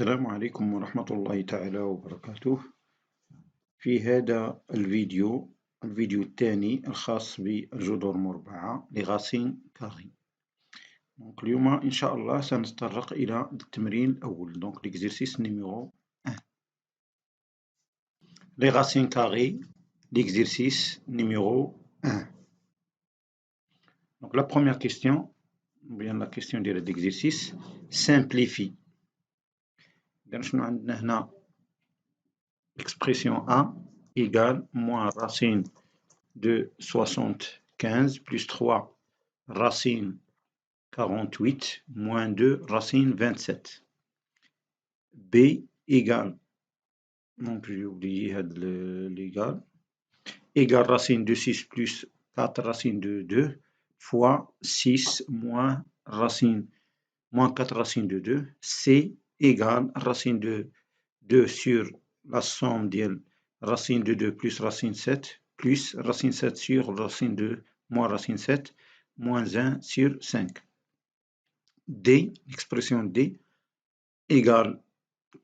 السلام عليكم ورحمة الله تعالى وبركاته. في هذا الفيديو الثاني الخاص بالجذور المربعة لغاسين كاري. اليوم إن شاء الله سنتطرق إلى التمرين الأول، l'exercice numéro 1. Les racines carrées, l'exercice numéro 1. Donc la première question, bien la question de l'exercice, simplifie. شنو عندنا هنا؟ Expression A égale moins racine de 75 plus 3 racine 48 moins 2 racine 27. B égale, donc j'ai oublié l'égal, égale racine de 6 plus 4 racine de 2 fois 6 moins 4 racine de 2. C égale racine de 2 sur la somme de racine de 2 plus racine 7 plus racine 7 sur racine 2 moins racine 7 moins 1 sur 5. D, l'expression D, égale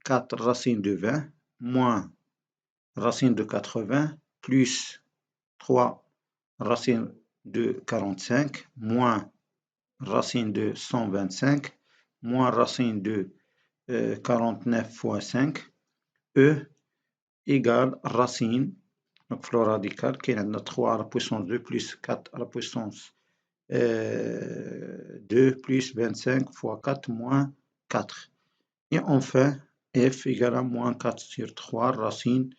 4 racine de 20 moins racine de 80 plus 3 racine de 45 moins racine de 125 moins racine de 49 fois 5. E égale racine, donc le radical, qui est 3 à la puissance 2 plus 4 à la puissance 2 plus 25 fois 4 moins 4. Et enfin, F égale à moins 4 sur 3 racine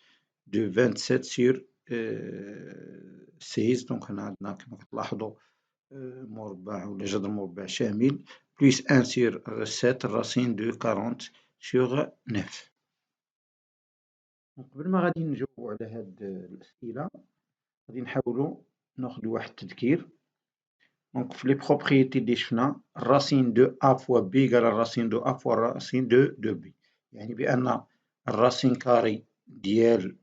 de 27 sur 16. Donc هنا عندنا كما كتلاحظوا مربع ولا جذر مربع شامل plus 1 sur 7 racine de 40 sur 9. قبل ما غادي نجاوبو على هاد الأسئلة غادي نحاولو ناخدو واحد التذكير. دونك في لي بروبريتي اللي شفنا الراسين دو أ فوا بي إيكال الراسين دو أ فوا الراسين دو بي، يعني بأن الراسين كاري ديال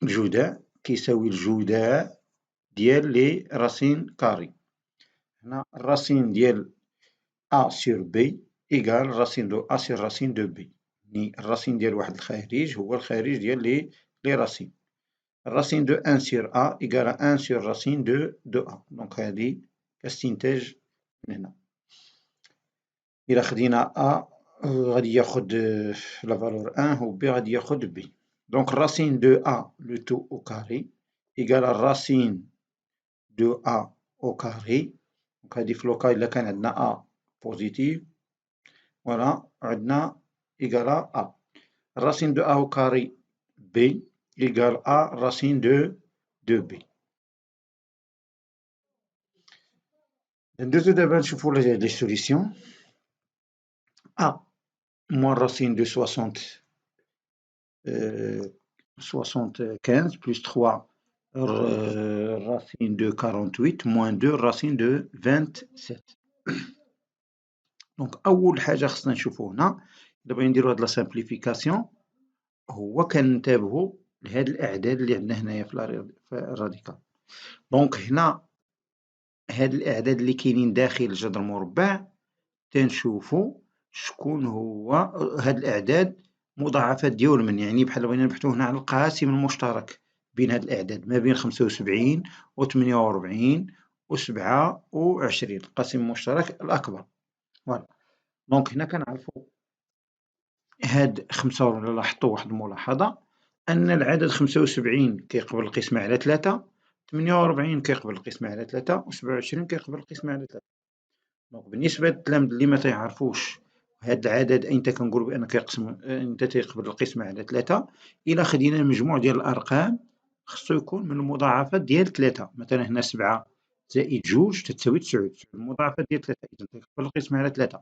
الجذاع كيساوي الجذاع ديال لي راسين كاري. هنا الراسين ديال أ سور بي إيكال الراسين دو أ سور راسين دو بي، يعني الراسين ديال واحد الخارج هو الخارج ديال لي راسين. الراسين دو أن سور أ إيكال أن سور راسين دو أ، دونك هادي كاستنتاج من هنا. إلا خدينا أ غادي ياخد لا فالور أن و بي غادي ياخد بي، دونك الراسين دو أ لو تو أو كاري إيكال الراسين دو أ أو كاري، دونك هادي في لوكا إلا كان عندنا أ بوزيتيف فوالا عندنا إيكال أ. الراسين دو أ أو كاري بي إيكال أ راسين دو بي. ندوزو دابا نشوفو لي سوليسيون. أ moins racine de 75 plus 3 racine de 48 moins 2 racine de 27. دونك أول حاجة خصنا نشوفو هنا إلا بغينا نديرو هاد لا سامبليفيكاسيون هو كننتبهو لهاد الأعداد اللي عندنا هنايا في الراديكال. دونك هنا هاد الأعداد اللي كاينين داخل الجذر المربع تنشوفو شكون هو هاد الأعداد مضاعفات ديال من، يعني بحال بغينا نبحثو هنا على القاسم المشترك بين هاد الأعداد ما بين 75 و 48 و 27 القاسم المشترك الأكبر. فوالا دونك هنا كنعرفو هاد 5 ولا لاحظتو واحد الملاحظة أن العدد 75 كيقبل القسمة على 3، 48 كيقبل القسمة على 3 و 27 كيقبل القسمة على 3. دونك بالنسبة للتلامذ اللي ما تيعرفوش هاد العدد أيمتى كنقولو بأنه كيقسم أيمتى تيقبل القسمة على 3، إلا خدينا المجموع ديال الأرقام خصو يكون من المضاعفات ديال 3. مثلا هنا 7 زائد 2 تتساوي 9، المضاعفات ديال 3 إذا تيقبل القسمة على 3.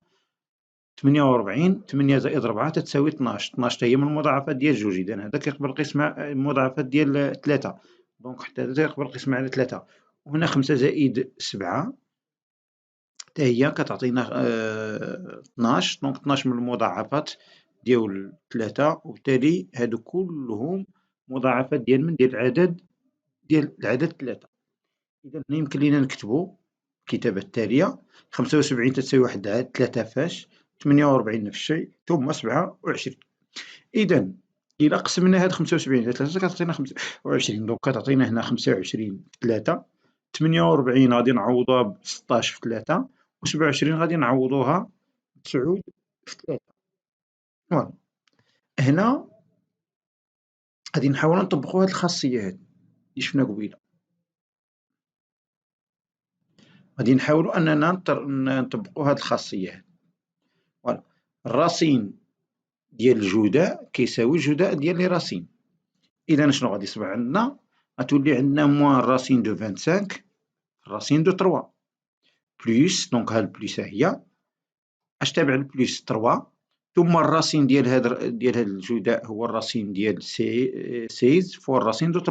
48 8 زائد 4 تتساوي 12، 12 حتى هي من المضاعفات ديال 2، إذا هذا كيقبل القسمة المضاعفات ديال 3، دونك حتى هذا تيقبل القسمة على 3. وهنا 5 زائد 7 حتى هي كتعطينا 12، دونك 12 من المضاعفات ديال 3، وبالتالي هادو كلهم مضاعفات ديال من ديال العدد 3. إذا هنا يمكن لينا نكتبو الكتابة التالية: 75 تتساوي 1 3 فاش 48 نفس الشيء، ثم 27. إذا إلا قسمنا هاد 75 على 3 كتعطينا 25، دونك كتعطينا هنا 25 في 3، 48 غادي نعوضوها ب 16 في 3، و 27 غادي نعوضوها ب 9 في 3. فوالا. هنا غادي نحاولو نطبقو هاد الخاصية هادي لي شفنا قبيلة، غادي نحاولو أننا نطبقو هاد الخاصية هادي. فوالا. الرصين ديال الجداء كيساوي الجداء ديال لي راسين. إذا شنو غادي يصبح عندنا؟ غتولي عندنا موان الراسين دو 25 الراسين دو 3 بلوس، دونك هاد البلوس ها هي، اش تابع البلوس 3، ثم الراسين ديال هاد الجداء هو الراسين ديال 16 فوا الراسين دو 3،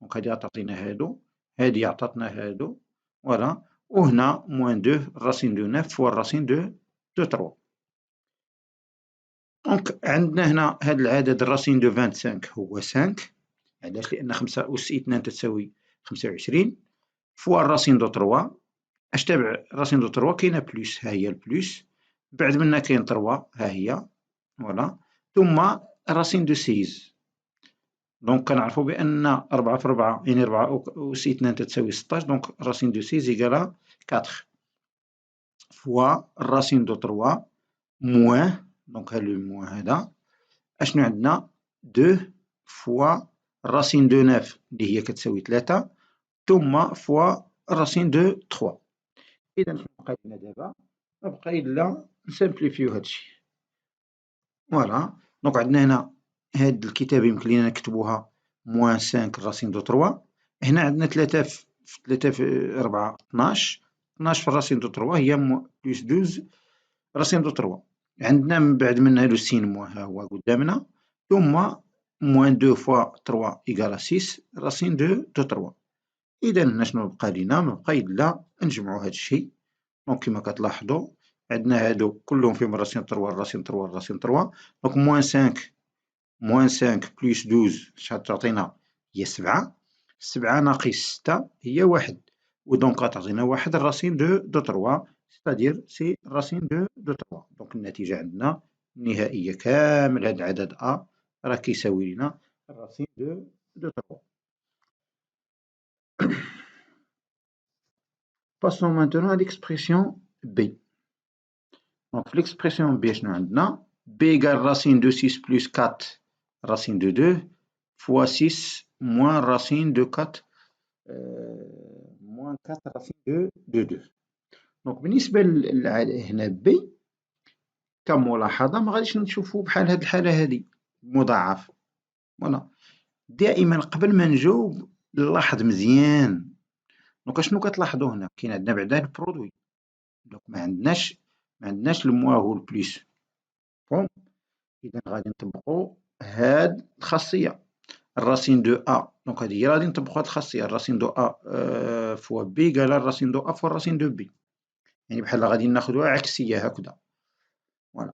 دونك هادي غتعطينا هادو، هادي عطاتنا هادو، فوالا. وهنا موان 2 الراسين دو 9 فوا الراسين دو 3. دونك عندنا هنا هاد العدد الراسين دو 25 هو 5، علاش؟ لأن 5 أس 2 تساوي 25 فوا الراسين دو 3، اش تابع الراسين دو 3 كاينة بلوس، ها هي البلوس، بعد منها كاين 3 ها هي، فوالا، ثم الراسين دو 16، دونك كنعرفو بأن 4 في 4 يعني 4 أس 2 تساوي 16، دونك الراسين دو 16 إيكالا 4 فوا الراسين دو 3 موان، دونك ها لو موان هذا، اشنو عندنا 2 فوا الراسين دو 9 اللي هي كتساوي 3 ثم فوا الراسين دو 3. إذا شنو بقى لنا دابا؟ مبقى إلا نسامبليفيو هادشي. فوالا. دونك عندنا هنا هاد الكتابة يمكن لينا نكتبوها موان 5 الراسين دو 3، هنا عندنا 3 في 3 في 4 12، 12 في الراسين دو 3 هي بلوس 12 الراسين دو 3، عندنا من بعد منها لو سين موان ها هو قدامنا، ثم موان 2 فوا 3 إيكالا 6 الراسين دو 3. إذا هنا شنو بقى لينا؟ مبقى إلا نجمعو هادشي. دونك كيما كتلاحظوا عندنا هادو كلهم فيهم الراسين 3 الراسين 3 الراسين 3، دونك موان 5 بلوس 12 شحال تعطينا؟ هي 7، 7 ناقص 6 هي 1، ودونك غتعطينا 1 الراسين دو 3، ستادير سي الراسين دو 3. دونك النتيجة عندنا النهائية كامل هاد العدد أ راه كيساوي لنا الراسين دو 3. Passons maintenant à l'expression B. Donc l'expression B شنو عندنا؟ B égale racine de 6 plus 4 racine de 2 fois 6 moins racine de 4 moins 4 racine de 2. دونك بالنسبة هنا B كملاحظة ما غاديش نشوفو بحال هاد الحالة هادي مضاعف، فوالا. دائما قبل ما نجاوب نلاحظ مزيان. دونك اشنو كتلاحظو هنا؟ كاين عندنا بعدا البرودوي، دونك ما عندناش الموا هو البليس، فهم؟ إذا غادي نطبقو هاد الخاصية الراسين دو أ، دونك هادي هي غادي نطبقو هاد الخاصية الراسين دو أ فوا بي إيكالا الراسين دو أ فوا الراسين دو بي، يعني بحال غادي ناخدوها عكسية هكذا، فوالا.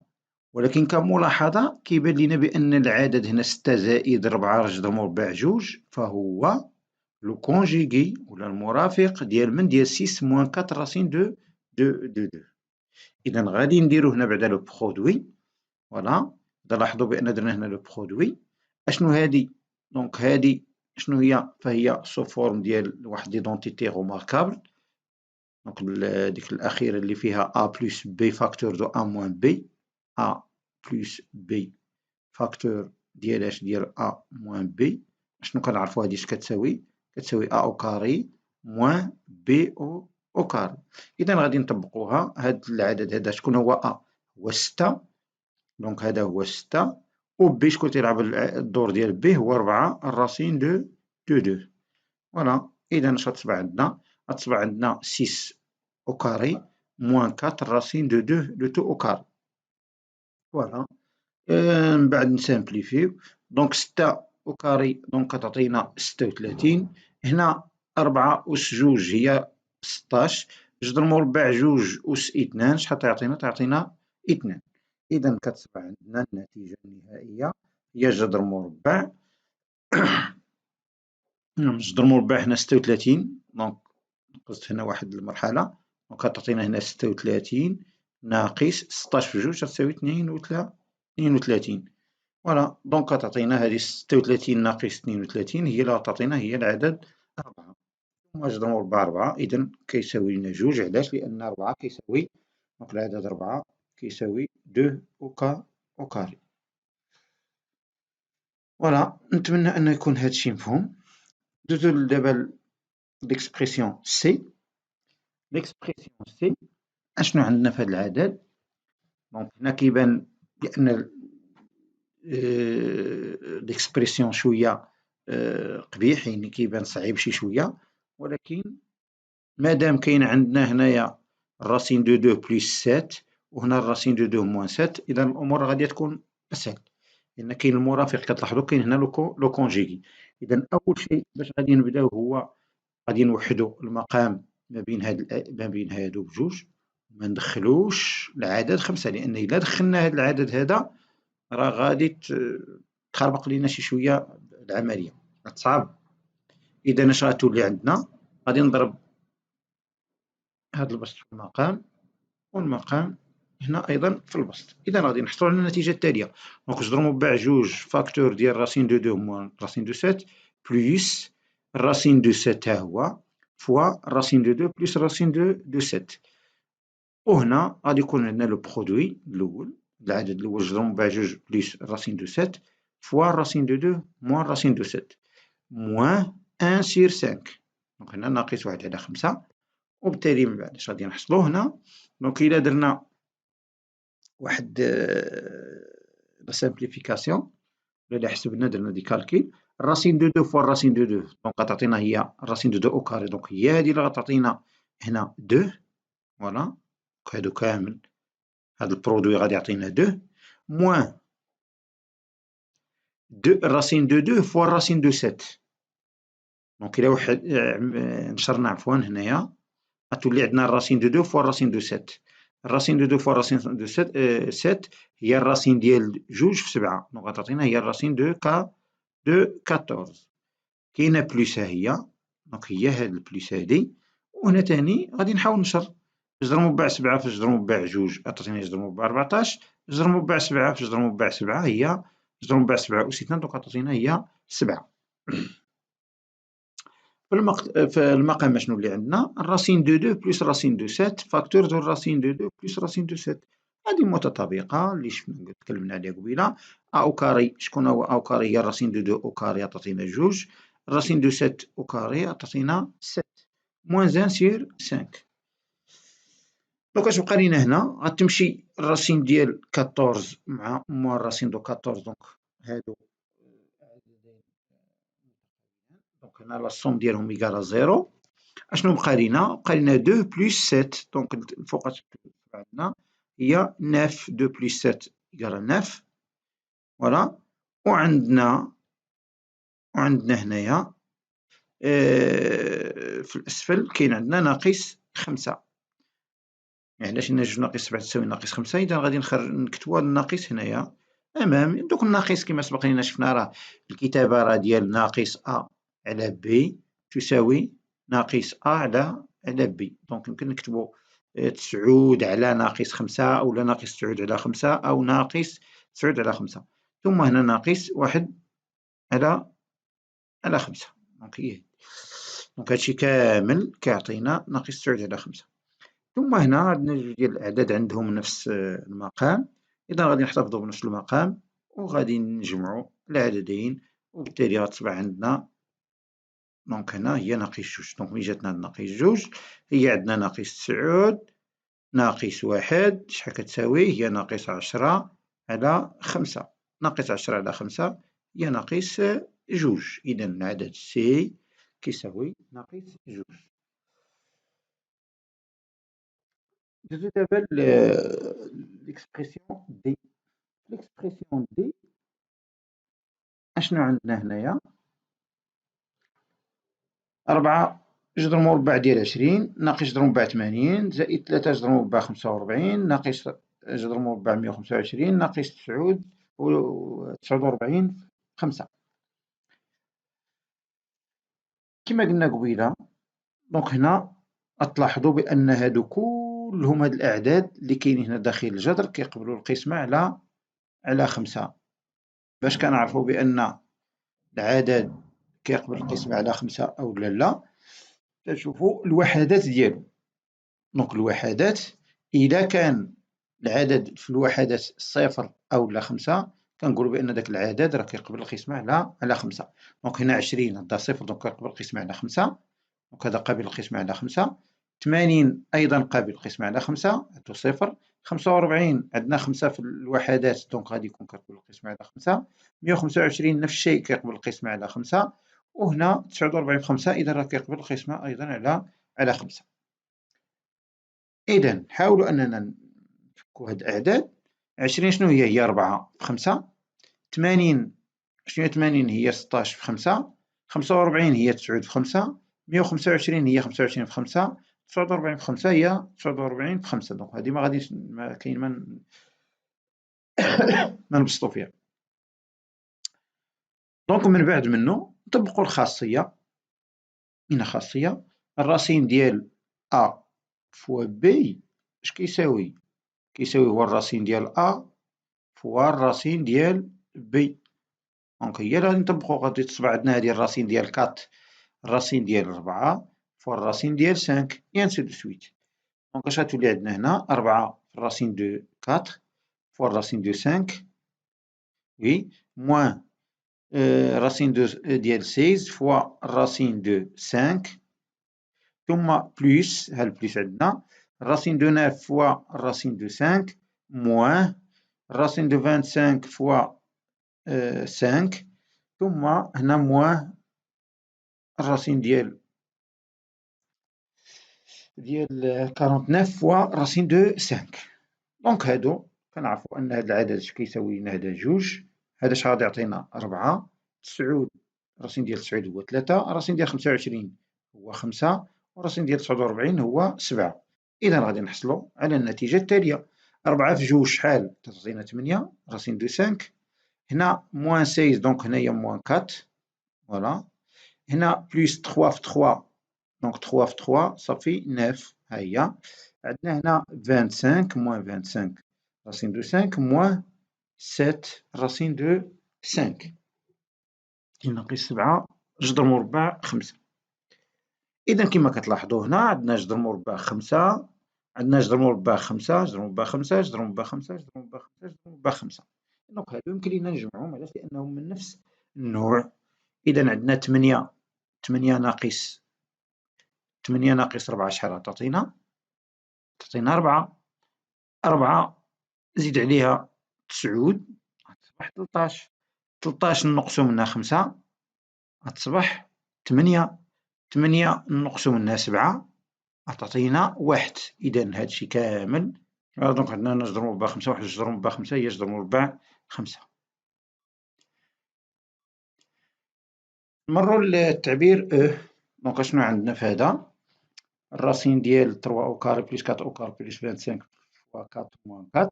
ولكن كملاحظة كيبان لينا بأن العدد هنا 6 زائد 4 رجل مربع 2 فهو لو كونجيغي ولا المرافق ديال من؟ ديال 6 موان 4 راسين دو 2. إذا غادي نديرو هنا بعدا لو برودوي، فوالا. لاحظوا بأن درنا هنا لو برودوي. أشنو هادي؟ دونك هادي شنو هي؟ فهي سو فورم ديال واحد ليدونتيتي غوماركابل، دونك ديك الأخيرة اللي فيها أ بلس بي فاكتور دو أ موان بي، أ بلس بي فاكتور ديال اش؟ ديال أ موان بي. شنو كنعرفو هادي اش كتساوي؟ كتساوي أ أو كاري موان بي أو كاري. إذا غادي نطبقوها هاد العدد هذا. شكون هو أ؟ هو 6، دونك هذا هو 6، و بي شكون تيلعب الدور ديال بي؟ هو 4 الراسين دو 2، فوالا. إذا اش غتصبح عندنا؟ غتصبح عندنا 6 أو كاري موان 4 الراسين دو 2 أو كاري، فوالا. من بعد نسامبليفيو، دونك 6 أو كاري دونك كتعطينا 36، هنا 4 أس 2 هي 16، جذر مربع 2 أس 2 شحال تعطينا؟ تعطينا 2. إذا كتصبح عندنا النتيجة النهائية هي جذر مربع جذر مربع هنا 36، دونك نقصت هنا واحد المرحلة، دونك كتعطينا هنا 36 ناقص 16 في جوج تساوي 32. فوالا دونك تعطينا هذه 36 ناقص 32 هي اللي غتعطينا هي العدد 4. ثم نضربو ب4 إذا كيساوي لنا جوج. علاش؟ لأن 4 كيساوي دونك العدد 4 كيساوي 2 أو كاري. فوالا نتمنى أن يكون هادشي مفهوم. ندوزو دابا ليكسبرسيون سي. ليكسبرسيون سي أشنو عندنا في هاد العدد؟ دونك هنا كيبان بأن ليكسبرسيون شوية قبيح، يعني كيبان صعيب شي شوية، ولكن مادام كاين عندنا هنايا الراسين دو دو بلس سات وهنا الراسين دو دو موان سات، إذا الأمور غادية تكون أسهل، لأن كاين المرافق كتلاحظو كاين هنا لو كونجيغي. إذا أول شيء باش غادي نبداو هو غادي نوحدو المقام ما بين هادو بجوج، ما ندخلوش العدد 5، لأن إلا دخلنا هاد العدد هذا راه غادي تخربق لينا شي شوية العملية، غتصعب. إذا اش غتولي عندنا؟ غادي نضرب هاد البسط في المقام والمقام هنا أيضا في البسط. إذا غادي نحصلو على النتيجة التالية. دونك جذر مربع جوج فاكتور ديال راسين دو دو موان راسين دو سات بلوس الراسين دو سات ها هو فوا الراسين دو دو بلوس الراسين دو سات. وهنا غادي يكون عندنا لو برودوي الأول، العدد الأول جذر مربع جوج بلوس الراسين دو سات فوا الراسين دو دو موان الراسين دو سات موان 1 سير 5. دونك هنا ناقص 1 على 5. وبالتالي من بعد اش غادي نحصلو هنا؟ دونك إلا درنا واحد لا سامبليفيكاسيون، إلا حسبنا درنا دي كالكيل، الراسين دو دو فوا الراسين دو دو دونك غتعطينا هي الراسين دو دو أو كاري، دونك هي هادي اللي غتعطينا هنا دو. فوالا دونك هادو كامل هاد البرودوي غادي يعطينا دو موان دو الراسين دو دو فوا الراسين دو سات. دونك إلا نشرنا عفوا هنايا غتولي عندنا الراسين دو دو فوا الراسين دو سات. الراسين دو دو فوا الراسين دو سات هي الراسين ديال جوج في 7، دونك غتعطينا هي الراسين دو 14. كاينة بلوس ها هي، دونك هي هاد البلوس هادي. وهنا تاني غادي نحاول نشر جذر مربع 7 في جذر مربع جوج غتعطيني جذر مربع 14، جذر مربع 7 في جذر مربع 7 هي جذر مربع 7 أس 2، دونك غتعطينا هي 7. في المقام شنو اللي عندنا؟ الراسين دو دو بلس الراسين دو سات فاكتور دو الراسين دو دو بلس الراسين دو سات. هذه متطابقة اللي تكلمنا عليها قبيلة. أو كاري، شكون هو أو كاري؟ هي الراسين دو دو أو كاري تعطينا جوج، الراسين دو سات أو كاري تعطينا 7 موان 1 سير 5. دونك اش بقى لينا هنا؟ غتمشي الراسين ديال 14 مع موان الراسين دو 14، دونك هادو دونك هنا لا سوم ديالهم إيكال زيرو. اشنو بقى لينا؟ بقى لينا 2 بلس 7، دونك الفوقاش عندنا هي 9. 2 بلس 7 إيكال 9. فوالا. وعندنا هنايا في الأسفل كاين عندنا ناقص 5. يعني علاش لنا جوج ناقص 7 تساوي ناقص 5؟ إذا غادي نكتبو هاد الناقص هنايا أمام. دوك الناقص كما سبق لينا شفنا راه الكتابة راه ديال ناقص أ على بي تساوي ناقص أ على بي. دونك يمكن نكتبو 9 على ناقص 5 أولا ناقص 9 على 5 أو ناقص 9 على 5، ثم هنا ناقص 1 على 5. دونك هي دونك هادشي كامل كيعطينا ناقص 9 على 5. ثم هنا عندنا جوج ديال الأعداد عندهم نفس المقام، إذا غادي نحتفظو بنفس المقام وغادي نجمعو العددين، وبالتالي غتصبح عندنا دونك هنا هي ناقص جوج. دونك ملي جاتنا ناقص جوج هي عندنا ناقص 9 ناقص 1 شحال كتساوي؟ هي ناقص 10 على 5. ناقص 10 على 5 هي ناقص جوج. إذا العدد سي كيساوي ناقص جوج. ندوزو دابا ليكسبرسيون دي. ليكسبرسيون دي اشنو عندنا هنايا؟ 4 جذر مربع ديال 20 ناقص جذر مربع 80 زائد 3 جذر مربع 45 ناقص جذر مربع 125 ناقص 49 5. كما قلنا قبيلة دونك هنا غتلاحظوا بأن هادو كلهم هاد الأعداد اللي كاينين هنا داخل الجذر كيقبلوا القسمة على 5. باش كنعرفوا بأن العدد كيقبل القسمة على 5 أو لا، كنشوفوا الوحدات ديالو. دونك الوحدات إذا كان العدد في الوحدات 0 أو لا 5 كنقولوا بأن داك العدد راه كيقبل القسمة على 5. دونك هنا 20 عندها 0 دونك كيقبل القسمة على 5، دونك هذا قابل للقسمة على 5. 80 أيضا قابل للقسمة على 5 هادو 0. 45 عندنا 5 في الوحدات دونك غادي يكون كيقبل القسمة على 5. 125 نفس الشيء كيقبل القسمة على 5. وهنا 49 في 5 إذا راه كيقبل القسمة أيضا على 5. إذا نحاولوا أننا نفكوا هاد الأعداد. 20 شنو هي 4 في 5. 80 شنو هي 80 هي 16 في 5. 45 هي 9 في 5. 125 هي 25 في 5. 49 في 5 هي 49 في 5. دونك هادي ما غاديش ما كاين ما نبسطو فيها. دونك من بعد منه نطبقوا الخاصية. هنا خاصية الرصين ديال أ فوا بي اش كيساوي؟ كيساوي هو الرصين ديال أ فوا الرصين ديال بي. دونك هي اللي غادي نطبقو. غادي تصبح عندنا هادي الرصين ديال 4 الرصين ديال 4 فوا الرصين ديال 5 et ainsi de suite. دونك اش غتولي عندنا هنا 4 في الرصين دو 4 فوا الرصين دو 5 وي موان الرصين ديال 16 فوا الرصين دو 5 ثم بلوس ها البلوس عندنا الرصين دو 9 فوا الرصين دو 5 موان الرصين دو 25 فوا 5 ثم هنا موان الرصين ديال 49 فوا الرصين دو 5. دونك هادو كنعرفو أن هاد العدد اش كيساوي لنا هذا 2. هذا اش غادي يعطينا 4. 9 الرصين ديال 9 هو 3. الرصين ديال 25 هو 5 والرصين ديال 49 هو 7. إذا غادي نحصلو على النتيجة التالية. 4 في 2 شحال؟ تعطينا 8 الرصين دو 5. هنا موان 16 دونك هنايا موان 4 فوالا. هنا بلوس 3 في 3 دونك 3 في 3 صافي 9 ها هي. عندنا هنا 25 موان 25 رصين دو 5 موان 7 رصين دو 5 يناقص 7 جذر مربع 5. إذا كما كتلاحظوا هنا عندنا جذر مربع 5 عندنا جذر مربع 5 جذر مربع 5 جذر مربع 5 جذر مربع 5 جذر مربع 5. دونك هادو يمكن لينا نجمعهم علاش؟ لأنهم من نفس النوع. إذا عندنا 8 ناقص 4 شحال تعطينا؟ تعطينا 4. 4 زيد عليها 9 غتصبح 13. 13 نقصو منها 5 غتصبح 8. 8 نقصو منها 7 غتعطينا 1. إذا هادشي كامل دونك عندنا جذر مربع 5 واحد جذر مربع 5 هي جذر مربع 5. نمرو للتعبير دونك شنو عندنا في هذا؟ الرصين ديال 3 أو كاري بلس 4 أو كاري بلس 25 فوا 4 موان 4.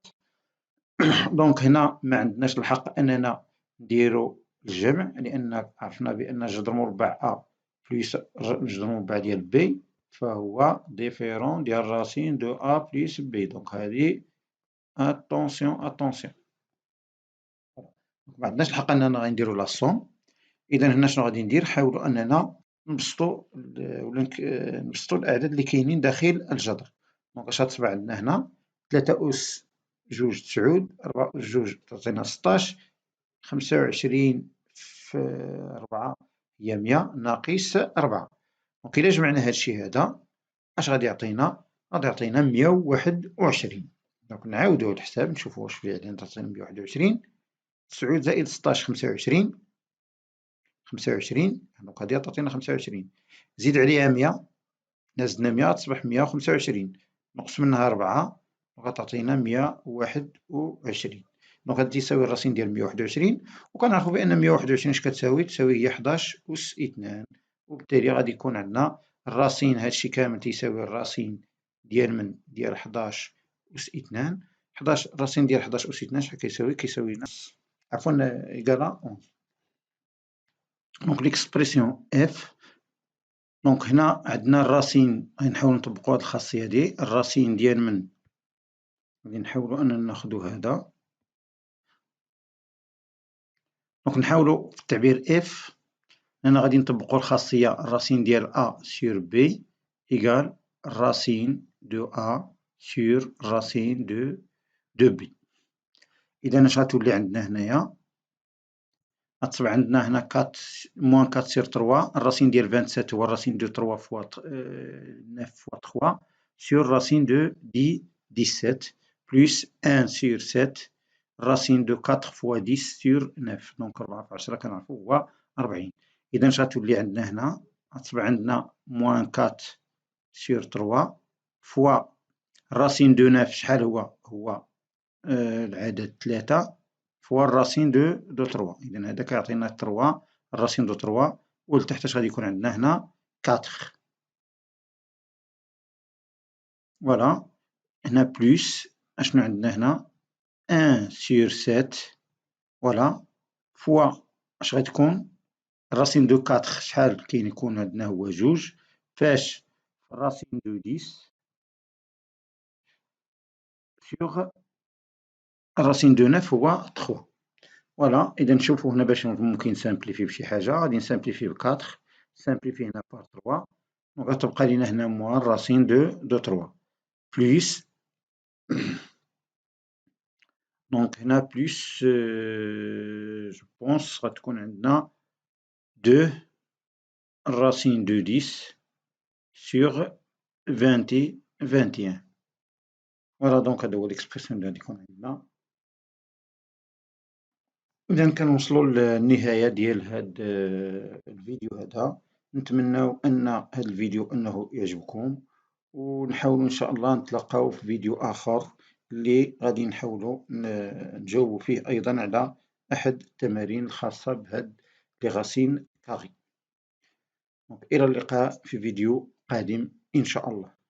دونك هنا ما عندناش الحق أننا نديرو الجمع لأن عرفنا بأن جذر مربع أ بلس جذر مربع ديال بي فهو ديفيرون ديال الرصين دو أ بلس بي. دونك هادي اتونسيون ما عندناش الحق أننا نديرو لا صوم. إذا هنا شنو غادي ندير؟ نحاولو أننا نبسطو نبسطو الأعداد اللي كاينين داخل الجذر. دونك اش غتصبح عندنا هنا 3 أس 2 9 4 أس 2 تعطينا 16. 25 في 4 هي 100 ناقص 4. دونك إلا جمعنا هادشي هذا اش غادي يعطينا؟ غادي يعطينا 121. دونك نعاودو الحساب نشوفو واش فيه عندنا تعطينا 121. 9 زائد 16 25 دونك هادي تعطينا 25 زيد عليها 100 إلا زدنا 100 تصبح 125 نقص منها 4 غتعطينا 121. دونك هادي تساوي الرصين ديال 121 وكنعرفو بأن 121 اش كتساوي؟ تساوي هي 11 أس 2 وبالتالي غادي يكون عندنا الرصين هادشي كامل تيساوي الرصين ديال 11 أس 2. 11 الرصين ديال 11 أس 2 شحال كيساوي؟ كيساوي عفوا إيكالا 11. دونك ليكسبرسيون F دونك هنا عندنا الراسين، غادي نحاولو نطبقو هاد الخاصية هادي، الراسين ديال من، غادي نحاولو أننا ناخدو هذا، دونك نحاولو في التعبير اف هنا غادي نطبقو الخاصية الراسين ديال أ سور بي إيكال الراسين دو أ سور الراسين دو بي. إذا اش غتولي عندنا هنايا؟ غتصبح عندنا هنا موان 4 سور 3 الراسين ديال 27 هو الراسين دو 3 فوا 9 فوا 3 سور الراسين دو 17 بلس 1 سور 7 الراسين دو 4 فوا 10 سور 9 دونك 4 في 10 كنعرفو هو 40. إذا اش غتولي عندنا هنا؟ غتصبح عندنا موان 4 سور 3 فوا الراسين دو 9 شحال هو؟ هو العدد 3 فوا الراسين دو 3. إذا هذا كيعطينا 3 الراسين دو 3 ولتحت اش غادي يكون عندنا هنا 4. فوالا هنا بلس اشنو عندنا هنا 1 سور 7 فوالا فوا اش غتكون الراسين دو 4 شحال كاين يكون عندنا هو 2 فاش الراسين دو 10 سور الراسين دو 9 هو 3. فوالا إذا نشوفو هنا باش ممكن نسامبليفي بشي حاجة غادي نسامبليفي ب 4 نسامبليفي هنا بار 3 وغتبقى لينا هنا موان الراسين دو 3 بلس دونك هنا بلس جو بونس غتكون عندنا 2 الراسين دو 10 سور 21. فوالا دونك هذا هو ليكسبرسيون لي غادي يكون عندنا. إذا كنوصلو للنهاية ديال هاد الفيديو هذا، نتمناو أن هاد الفيديو أنه يعجبكم، ونحاولو إن شاء الله نتلاقاو في فيديو آخر اللي غادي نحاولو نجاوبو فيه أيضا على أحد التمارين الخاصة بهاد لي غاسين كاغي. إلى اللقاء في فيديو قادم إن شاء الله.